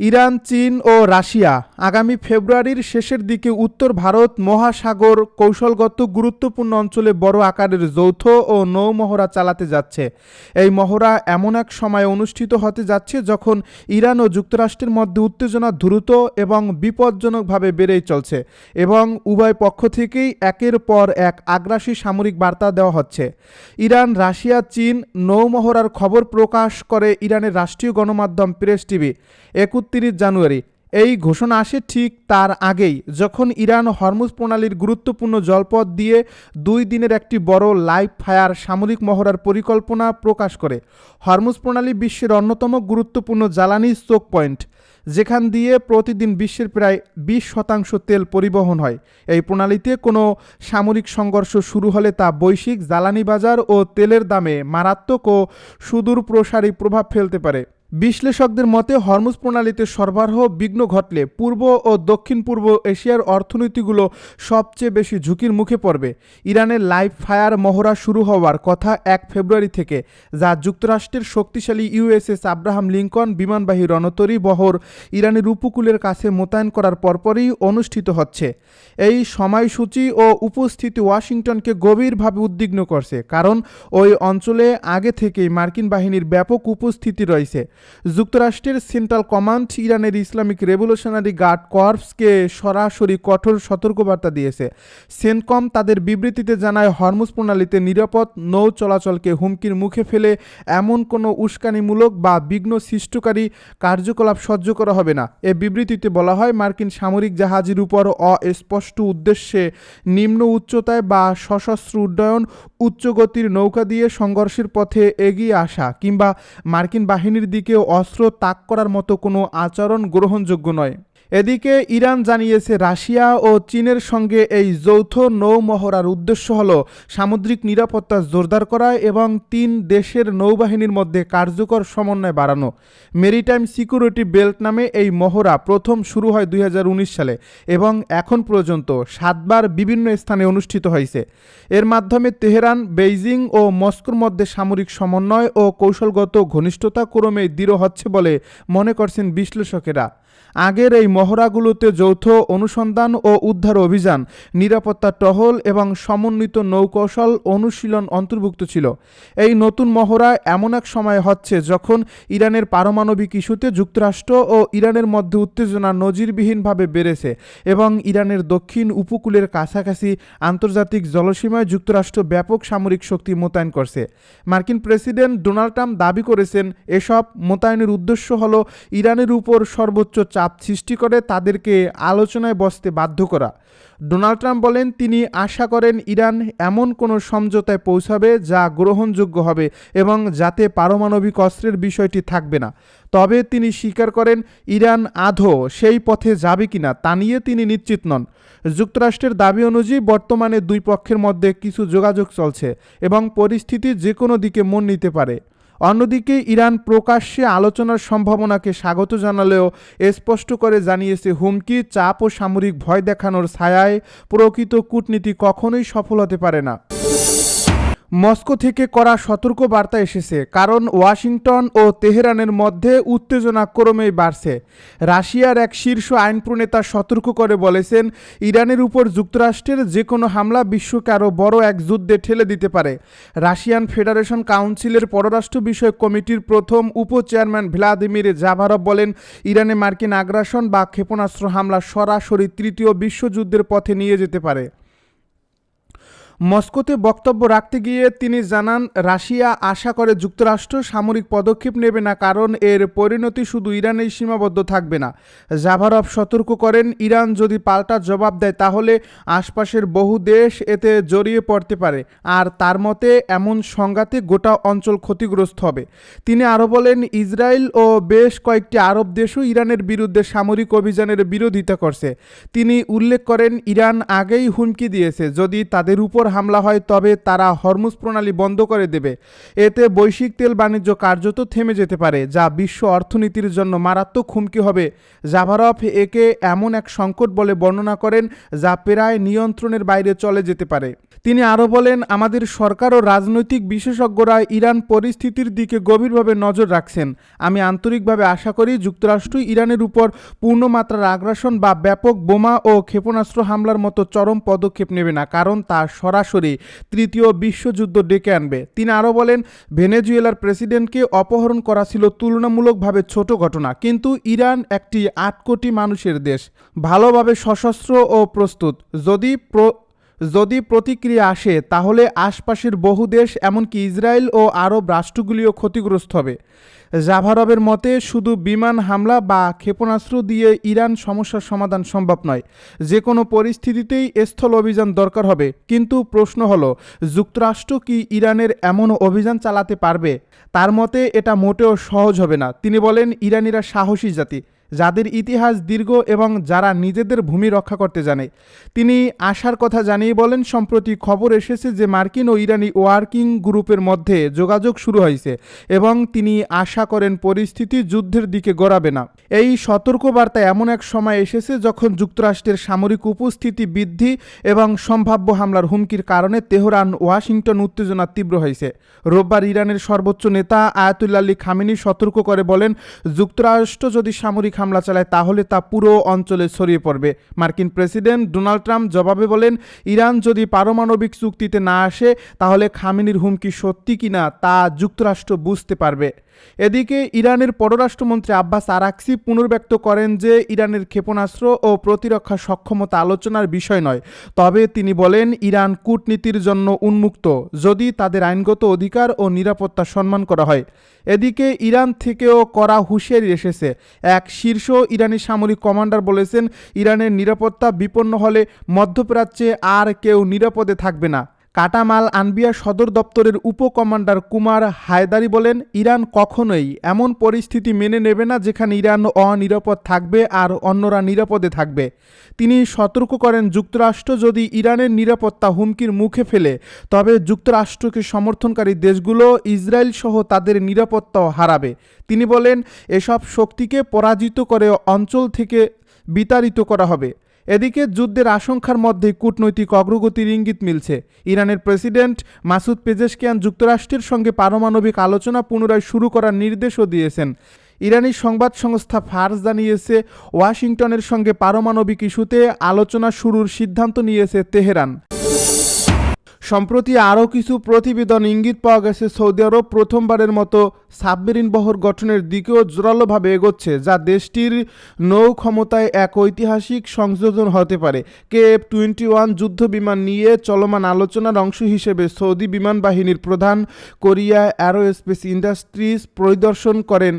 Iran, চীন ও Russia আগামী ফেব্রুয়ারির শেষের দিকে উত্তর ভারত মহাসাগর কৌশলগত গুরুত্বপূর্ণ অঞ্চলে বড় আকারের যৌথ ও নৌ মহড়া চালাতে যাচ্ছে। এই মহড়া এমন এক সময়ে অনুষ্ঠিত হতে যাচ্ছে যখন ইরান ও যুক্তরাষ্ট্রের মধ্যে উত্তেজনা দ্রুত এবং বিপজ্জনকভাবে বেড়েই চলছে এবং উভয় পক্ষ থেকেই একের পর এক আগ্রাসী সামরিক বার্তা দেওয়া হচ্ছে। ইরান, রাশিয়া, চীন নৌ মহড়ার খবর প্রকাশ করে ইরানের রাষ্ট্রীয় গণমাধ্যম প্রেস টিভি ৩১ জানুয়ারি। এই ঘোষণা আসে ঠিক তার আগেই যখন ইরান হরমুজ প্রণালীর গুরুত্বপূর্ণ জলপথ দিয়ে ২ দিনের একটি বড় লাইভ ফায়ার সামরিক মহড়ার পরিকল্পনা প্রকাশ করে। হরমুজ প্রণালী বিশ্বের অন্যতম গুরুত্বপূর্ণ জ্বালানি চোক পয়েন্ট, যেখান দিয়ে প্রতিদিন বিশ্বের প্রায় ২০% তেল পরিবহন হয়। এই প্রণালীতে কোনো সামরিক সংঘর্ষ শুরু হলে তা বৈশ্বিক জ্বালানি বাজার ও তেলের দামে মারাত্মক ও সুদূর প্রসারী প্রভাব ফেলতে পারে। বিশ্লেষকদের মতে হরমুজ প্রণালীতে সরবরাহ বিঘ্ন ঘটলে পূর্ব ও দক্ষিণ পূর্ব এশিয়ার অর্থনীতিগুলো সবচেয়ে বেশি ঝুঁকির মুখে পড়বে। ইরানের লাইভ ফায়ার মহড়া শুরু হওয়ার কথা ১ ফেব্রুয়ারি থেকে, যা যুক্তরাষ্ট্রের শক্তিশালী ইউএসএস আব্রাহাম লিঙ্কন বিমানবাহী রণতরী বহর ইরানের উপকূলের কাছে মোতায়েন করার পরপরই অনুষ্ঠিত হচ্ছে। এই সময়সূচি ও উপস্থিতি ওয়াশিংটনকে গভীরভাবে উদ্বিগ্ন করছে, কারণ ওই অঞ্চলে আগে থেকেই মার্কিন বাহিনীর ব্যাপক উপস্থিতি রয়েছে। যুক্তরাষ্ট্রের সেন্ট্রাল কমান্ড ইরানের ইসলামিক রেভলিউশনারি গার্ড কর্পসকে সরাসরি কঠোর সতর্কবার্তা দিয়েছে। সেন্টকম তাদের বিবৃতিতে জানায়, হরমুজ প্রণালীতে নিরাপদ নৌ চলাচলকে হুমকির মুখে ফেলে এমন কোনো উস্কানিমূলক বা বিঘ্ন সৃষ্টিকারী কার্যকলাপ সহ্য করা হবে না। এ বিবৃতিতে বলা হয়, মার্কিন সামরিক জাহাজের উপর অস্পষ্ট উদ্দেশ্যে নিম্ন উচ্চতায় বা সশস্ত্র উড্ডয়ন, উচ্চগতির নৌকা দিয়ে সংঘর্ষের পথে এগিয়ে আসা কিংবা মার্কিন বাহিনীর দিকে অস্ত্র তাক করার মতো কোনো আচরণ গ্রহণযোগ্য নয়। এদিকে ইরান জানিয়েছে, রাশিয়া ও চীনের সঙ্গে এই যৌথ নৌ মহড়ার উদ্দেশ্য হল সামুদ্রিক নিরাপত্তা জোরদার করা এবং ৩ দেশের নৌবাহিনীর মধ্যে কার্যকর সমন্বয় বাড়ানো। মেরিটাইম সিকিউরিটি বেল্ট নামে এই মহড়া প্রথম শুরু হয় ২০১৯ সালে এবং এখন পর্যন্ত ৭ বার বিভিন্ন স্থানে অনুষ্ঠিত হয়েছে। এর মাধ্যমে তেহরান, বেইজিং ও মস্কোর মধ্যে সামরিক সমন্বয় ও কৌশলগত ঘনিষ্ঠতা ক্রমেই দৃঢ় হচ্ছে বলে মনে করছেন বিশ্লেষকেরা। আগের এই মহড়াগুলোতে যৌথ অনুসন্ধান ও উদ্ধার অভিযান, নিরাপত্তা টহল এবং সমন্বিত নৌকৌশল অনুশীলন অন্তর্ভুক্ত ছিল। এই নতুন মহড়া এমন এক সময় হচ্ছে যখন ইরানের পারমাণবিক ইস্যুতে যুক্তরাষ্ট্র ও ইরানের মধ্যে উত্তেজনা নজিরবিহীনভাবে বেড়েছে এবং ইরানের দক্ষিণ উপকূলের কাছাকাছি আন্তর্জাতিক জলসীমায় যুক্তরাষ্ট্র ব্যাপক সামরিক শক্তি মোতায়েন করছে। মার্কিন প্রেসিডেন্ট ডোনাল্ড ট্রাম্প দাবি করেছেন, এসব মোতায়েনের উদ্দেশ্য হল ইরানের উপর সর্বোচ্চ চাপ সৃষ্টি করে তাদেরকে আলোচনায় বসতে বাধ্য করা। ডোনাল্ড ট্রাম্প বলেন, তিনি আশা করেন ইরান এমন কোনো সমঝোতায় পৌঁছাবে যা গ্রহণযোগ্য হবে এবং যাতে পারমাণবিক অস্ত্রের বিষয়টি থাকবে না। তবে তিনি স্বীকার করেন, ইরান আদৌ সেই পথে যাবে কিনা তা নিয়ে তিনি নিশ্চিত নন। যুক্তরাষ্ট্রের দাবি অনুযায়ী বর্তমানে দুই পক্ষের মধ্যে কিছু যোগাযোগ চলছে এবং পরিস্থিতি যে কোনো দিকে মোড় নিতে পারে। অন্যদিকে ইরান প্রকাশ্যে আলোচনার সম্ভাবনাকে স্বাগত জানালেও স্পষ্ট করে জানিয়েছে, হুমকি, চাপ ও সামরিক ভয় দেখানোর ছায়ায় প্রকৃত কূটনীতি কখনোই সফল হতে পারে না। মস্কো থেকে কড়া সতর্ক বার্তা এসেছে, কারণ ওয়াশিংটন ও তেহরানের মধ্যে উত্তেজনা ক্রমেই বাড়ছে। রাশিয়ার এক শীর্ষ আইন প্রণেতা সতর্ক করে বলেছেন, ইরানের উপর যুক্তরাষ্ট্রের যে কোনো হামলা বিশ্বকে আরও বড় এক যুদ্ধে ঠেলে দিতে পারে। রাশিয়ান ফেডারেশন কাউন্সিলের পররাষ্ট্র বিষয়ক কমিটির প্রথম উপ-চেয়ারম্যান ভ্লাদিমির জাভারভ বলেন, ইরানে মার্কিন আগ্রাসন বা ক্ষেপণাস্ত্র হামলা সরাসরি তৃতীয় বিশ্বযুদ্ধের পথে নিয়ে যেতে পারে। মস্কোতে বক্তব্য রাখতে গিয়ে তিনি জানান, রাশিয়া আশা করে যুক্তরাষ্ট্র সামরিক পদক্ষেপ নেবে না, কারণ এর পরিণতি শুধু ইরানেই সীমাবদ্ধ থাকবে না। জাভারভ সতর্ক করেন, ইরান যদি পাল্টা জবাব দেয় তাহলে আশপাশের বহু দেশ এতে জড়িয়ে পড়তে পারে, আর তার মতে এমন সংঘাতে গোটা অঞ্চল ক্ষতিগ্রস্ত হবে। তিনি আরও বলেন, ইসরায়েল ও বেশ কয়েকটি আরব দেশও ইরানের বিরুদ্ধে সামরিক অভিযানের বিরোধিতা করছে। তিনি উল্লেখ করেন, ইরান আগেই হুমকি দিয়েছে, যদি তাদের উপর হামলা হয় তবে তারা হরমুজ প্রণালী বন্ধ করে দেবে। এতে বৈশ্বিক তেল বাণিজ্য কার্যত থেমে যেতে পারে, যা বিশ্ব অর্থনীতির জন্য মারাত্মক হুমকি হবে। জাভারভ একে এমন এক সংকট বলে বর্ণনা করেন যা প্রায় নিয়ন্ত্রণের বাইরে চলে যেতে পারে। তিনি আরও বলেন, আমাদের সরকার ও রাজনৈতিক বিশেষজ্ঞরা ইরান পরিস্থিতির দিকে গভীরভাবে নজর রাখছেন। আমি আন্তরিকভাবে আশা করি যুক্তরাষ্ট্র ইরানের উপর পূর্ণমাত্রার আগ্রাসন বা ব্যাপক বোমা ও ক্ষেপণাস্ত্র হামলার মতো চরম পদক্ষেপ নেবে না, কারণ তা সরাসরি তৃতীয় বিশ্বযুদ্ধ ডেকে আনবে। তিনি আরও বলেন, ভেনেজুয়েলার প্রেসিডেন্টকে অপহরণ করা ছিল তুলনামূলকভাবে ছোট ঘটনা, কিন্তু ইরান একটি 8 কোটি মানুষের দেশ, ভালোভাবে সশস্ত্র ও প্রস্তুত। যদি প্রতিক্রিয়া আসে তাহলে আশপাশের বহু দেশ এমনকি ইসরায়েল ও আরব রাষ্ট্রগুলিও ক্ষতিগ্রস্ত হবে। জাভারভের মতে শুধু বিমান হামলা বা ক্ষেপণাস্ত্র দিয়ে ইরান সমস্যার সমাধান সম্ভব নয়। যে কোনো পরিস্থিতিতেই স্থল অভিযান দরকার হবে। কিন্তু প্রশ্ন হলো, যুক্তরাষ্ট্র কি ইরানের এমন অভিযান চালাতে পারবে? তার মতে এটা মোটেও সহজ হবে না। তিনি বলেন, ইরানিরা সাহসী জাতি, যাদের ইতিহাস দীর্ঘ এবং যারা নিজেদের ভূমি রক্ষা করতে জানে। তিনি আশার কথা জানিয়ে বলেন, সম্প্রতি খবর এসেছে যে মার্কিন ও ইরানি ওয়ার্কিং গ্রুপের মধ্যে যোগাযোগ শুরু হয়েছে এবং তিনি আশা করেন পরিস্থিতি যুদ্ধের দিকে গড়াবে না। এই সতর্কবার্তা এমন এক সময় এসেছে যখন যুক্তরাষ্ট্রের সামরিক উপস্থিতি বৃদ্ধি এবং সম্ভাব্য হামলার হুমকির কারণে তেহরান ওয়াশিংটন উত্তেজনা তীব্র হয়েছে। রোববার ইরানের সর্বোচ্চ নেতা আয়াতুল্লাহ আলী খামেনি সতর্ক করে বলেন, যুক্তরাষ্ট্র যদি সামরিক হামলা চালায় তাহলে তা পুরো অঞ্চলে ছড়িয়ে পড়বে। মার্কিন প্রেসিডেন্ট ডোনাল্ড ট্রাম্প জবাবে বলেন, ইরান যদি পারমাণবিক চুক্তিতে না আসে তাহলে খামেনির হুমকি সত্যি কিনা তা যুক্তরাষ্ট্র বুঝতে পারবে। এদিকে ইরানের পররাষ্ট্রমন্ত্রী আব্বাস আরাকচি পুনর্ব্যক্ত করেন যে ইরানের ক্ষেপণাস্ত্র ও প্রতিরক্ষা সক্ষমতা আলোচনার বিষয় নয়, তবে তিনি বলেন ইরান কূটনীতির জন্য উন্মুক্ত যদি তাদের আইনগত অধিকার ও নিরাপত্তা সম্মান করা হয়। এদিকে ইরান থেকেও কড়া হুঁশিয়ারি এসেছে। এক শীর্ষ ইরানি সামরিক কমান্ডার বলেছেন, ইরানের নিরাপত্তা বিপন্ন হলে মধ্যপ্রাচ্যে আর কেউ নিরাপদে থাকবে না। কাটামাল আনবিয়া সদর দপ্তরের উপকমান্ডার কুমার হায়দারি বলেন, ইরান কখনোই এমন পরিস্থিতি মেনে নেবে না যেখানে ইরান অনিরাপদ থাকবে আর অন্যরা নিরাপদে থাকবে। তিনি সতর্ক করেন, যুক্তরাষ্ট্র যদি ইরানের নিরাপত্তা হুমকির মুখে ফেলে তবে যুক্তরাষ্ট্রকে সমর্থনকারী দেশগুলো ইসরায়েল সহ তাদের নিরাপত্তাও হারাবে। তিনি বলেন, এসব শক্তিকে পরাজিত করে অঞ্চল থেকে বিতাড়িত করা হবে। এদিকে যুদ্ধের আশঙ্কার মধ্যেই কূটনৈতিক অগ্রগতির ইঙ্গিত মিলছে। ইরানের প্রেসিডেন্ট মাসুদ পেজেশকিয়ান যুক্তরাষ্ট্রের সঙ্গে পারমাণবিক আলোচনা পুনরায় শুরু করার নির্দেশও দিয়েছেন। ইরানি সংবাদ সংস্থা ফার্স জানিয়েছে, ওয়াশিংটনের সঙ্গে পারমাণবিক ইস্যুতে আলোচনা শুরুর সিদ্ধান্ত নিয়েছে তেহরান। সম্প্রতি আরও কিছু প্রতিবেদন ইঙ্গিত পাওয়া গেছে সৌদি আরব প্রথমবারের মতো সাবমেরিন বহর গঠনের দিকেও জোরালোভাবে এগোচ্ছে, যা দেশটির নৌ ক্ষমতায় এক ঐতিহাসিক সংযোজন হতে পারে। KF-21 যুদ্ধ বিমান নিয়ে চলমান আলোচনার অংশ হিসেবে সৌদি বিমান বাহিনীর প্রধান কোরিয়া অ্যারোস্পেস ইন্ডাস্ট্রিজ পরিদর্শন করেন,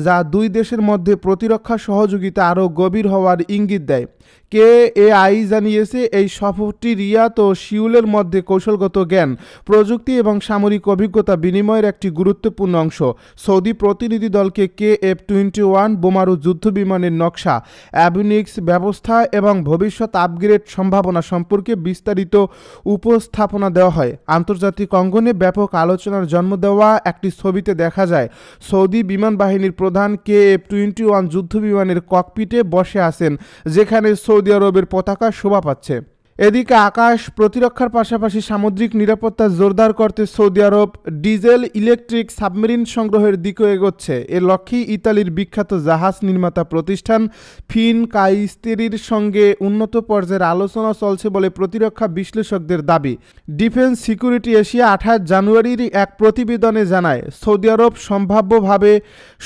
যা দুই দেশের মধ্যে প্রতিরক্ষা সহযোগিতা আরও গভীর হওয়ার ইঙ্গিত দেয়। KAI জানিয়েছে, এই সফরটি রিয়াদ ও সিউলের মধ্যে কৌশলগত জ্ঞান, প্রযুক্তি এবং সামরিক অভিজ্ঞতা বিনিময়ের একটি গুরুত্বপূর্ণ অংশ। সৌদি প্রতিনিধি দলকে KF-21 বোমারু যুদ্ধ বিমানের নকশা, অ্যাভিনিক্স ব্যবস্থা এবং ভবিষ্যৎ আপগ্রেড সম্ভাবনা সম্পর্কে বিস্তারিত উপস্থাপনা দেওয়া হয়। আন্তর্জাতিক অঙ্গনে ব্যাপক আলোচনার জন্ম দেওয়া একটি ছবিতে দেখা যায় সৌদি বিমান বাহিনীর প্রধান KF-21 যুদ্ধ বিমানের ককপিটে বসে আছেন, যেখানে সৌদি আরবের পতাকা শোভা পাচ্ছে। এদিকে আকাশ প্রতিরক্ষার পাশাপাশি সামুদ্রিক নিরাপত্তা জোরদার করতে সৌদি আরব ডিজেল ইলেকট্রিক সাবমেরিন সংগ্রহের দিকেও এগোচ্ছে। এর লক্ষ্যেই ইতালির বিখ্যাত জাহাজ নির্মাতা প্রতিষ্ঠান ফিনকাইস্তেরির সঙ্গে উন্নত পর্যায়ের আলোচনা চলছে বলে প্রতিরক্ষা বিশ্লেষকদের দাবি। ডিফেন্স সিকিউরিটি এশিয়া 28 জানুয়ারির এক প্রতিবেদনে জানায়, সৌদি আরব সম্ভাব্যভাবে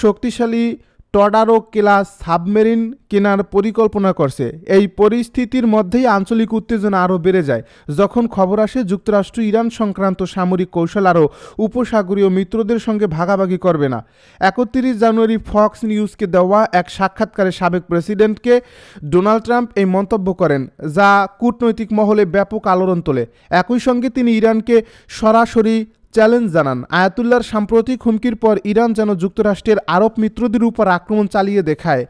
শক্তিশালী টর্নাডো ক্লাস সাবমেরিন কেনার পরিকল্পনা করছে। এই পরিস্থিতির মধ্যেই আঞ্চলিক উত্তেজনা আরও বেড়ে যায় যখন খবর আসে যুক্তরাষ্ট্র ইরান সংক্রান্ত সামরিক কৌশল আরও উপসাগরীয় মিত্রদের সঙ্গে ভাগাভাগি করবে না। 31 জানুয়ারি ফক্স নিউজকে দেওয়া এক সাক্ষাৎকারে সাবেক প্রেসিডেন্টকে ডোনাল্ড ট্রাম্প এই মন্তব্য করেন, যা কূটনৈতিক মহলে ব্যাপক আলোড়ন তোলে। একই সঙ্গে তিনি ইরানকে সরাসরি চ্যালেঞ্জ জানান। আয়াতুল্লাহর সাম্প্রতিক হুমকির পর ইরান যেন যুক্তরাষ্ট্রের আরব মিত্রদের উপর আক্রমণ চালিয়ে দেখায়।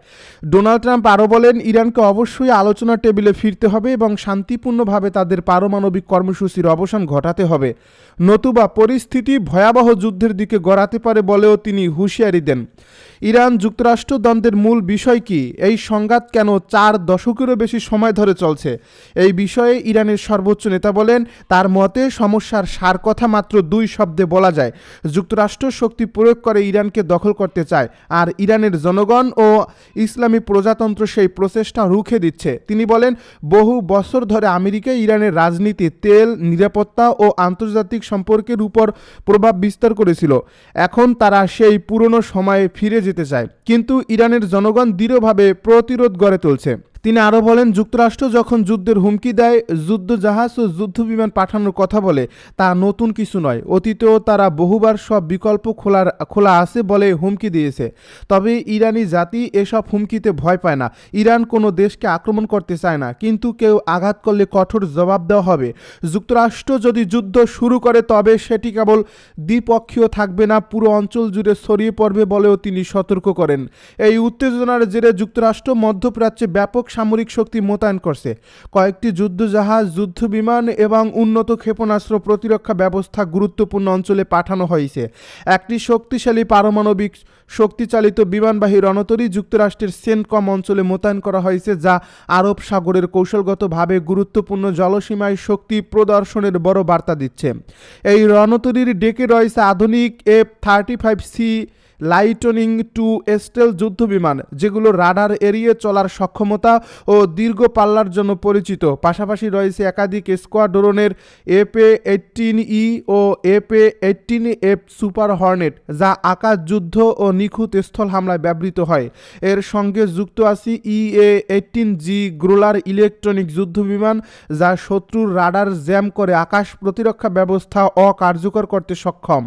ডোনাল্ড ট্রাম্প আরও বলেন, ইরানকে অবশ্যই আলোচনার টেবিলে ফিরতে হবে এবং শান্তিপূর্ণভাবে তাদের পারমাণবিক কর্মসূচির অবসান ঘটাতে হবে, নতুবা পরিস্থিতি ভয়াবহ যুদ্ধের দিকে গড়াতে পারে বলেও তিনি হুঁশিয়ারি দেন। ইরান যুক্তরাষ্ট্র দ্বন্দ্বের মূল বিষয় কি? এই সংঘাত কেন 4 দশকেরও বেশি সময় ধরে চলছে? এই বিষয়ে ইরানের সর্বোচ্চ নেতা বলেন, তার মতে সমস্যার সার কথা মাত্র 2 শব্দে বলা যায়। যুক্তরাষ্ট্র শক্তি প্রয়োগ করে ইরানকে দখল করতে চায়, আর ইরানের জনগণ ও ইসলামী প্রজাতন্ত্র সেই প্রচেষ্টা রুখে দিচ্ছে। তিনি বলেন, বহু বছর ধরে আমেরিকা ইরানের রাজনীতি, তেল, নিরাপত্তা ও আন্তর্জাতিক সম্পর্কের উপর প্রভাব বিস্তার করেছিল। এখন তারা সেই পুরনো সময়ে ফিরে যেতে চায়, কিন্তু ইরানের জনগণ দৃঢ়ভাবে প্রতিরোধ গড়ে তুলছে। তিনি আরও বলেন, যুক্তরাষ্ট্র যখন যুদ্ধের হুমকি দেয়, যুদ্ধজাহাজ ও যুদ্ধবিমান পাঠানোর কথা বলে, তা নতুন কিছু নয়। অতীতেও তারা বহুবার সব বিকল্প খোলা আছে বলে হুমকি দিয়েছে। তবে ইরানি জাতি এসব হুমকিতে ভয় পায় না। ইরান কোনো দেশকে আক্রমণ করতে চায় না, কিন্তু কেউ আঘাত করলে কঠোর জবাব দেওয়া হবে। যুক্তরাষ্ট্র যদি যুদ্ধ শুরু করে তবে সেটি কেবল দ্বিপক্ষীয় থাকবে না, পুরো অঞ্চল জুড়ে ছড়িয়ে পড়বে বলেও তিনি সতর্ক করেন। এই উত্তেজনার জেরে যুক্তরাষ্ট্র মধ্যপ্রাচ্যে ব্যাপক সামরিক শক্তি মোতায়েন করছে। কয়েকটি যুদ্ধজাহাজ, যুদ্ধবিমান এবং উন্নত ক্ষেপণাস্ত্র প্রতিরক্ষা ব্যবস্থা গুরুত্বপূর্ণ অঞ্চলে পাঠানো হয়েছে। একটি শক্তিশালী পারমাণবিক শক্তিচালিত বিমানবাহী রণতরী যুক্তরাষ্ট্রের সেন্টকম অঞ্চলে মোতায়েন করা হয়েছে, যা আরব সাগরের কৌশলগতভাবে গুরুত্বপূর্ণ জলসীমায় শক্তি প্রদর্শনের বড় বার্তা দিচ্ছে। এই রণতরীর ডেকে রয়েছে আধুনিক F-35C লাইটনিং টু স্টেল যুদ্ধবিমান, যেগুলো রাডার এড়িয়ে চলার সক্ষমতা ও দীর্ঘ পাল্লার জন্য পরিচিত। পাশাপাশি রয়েছে একাধিক স্কোয়াড্রনের F-18E ও F-18F সুপার হর্নেট, যা আকাশ যুদ্ধ ও নিখুঁত স্থল হামলায় ব্যবহৃত হয়। এর সঙ্গে যুক্ত আছে EA-18G গ্রোলার ইলেকট্রনিক যুদ্ধবিমান, যা শত্রুর রাডার জ্যাম করে আকাশ প্রতিরক্ষা ব্যবস্থা অকার্যকর করতে সক্ষম।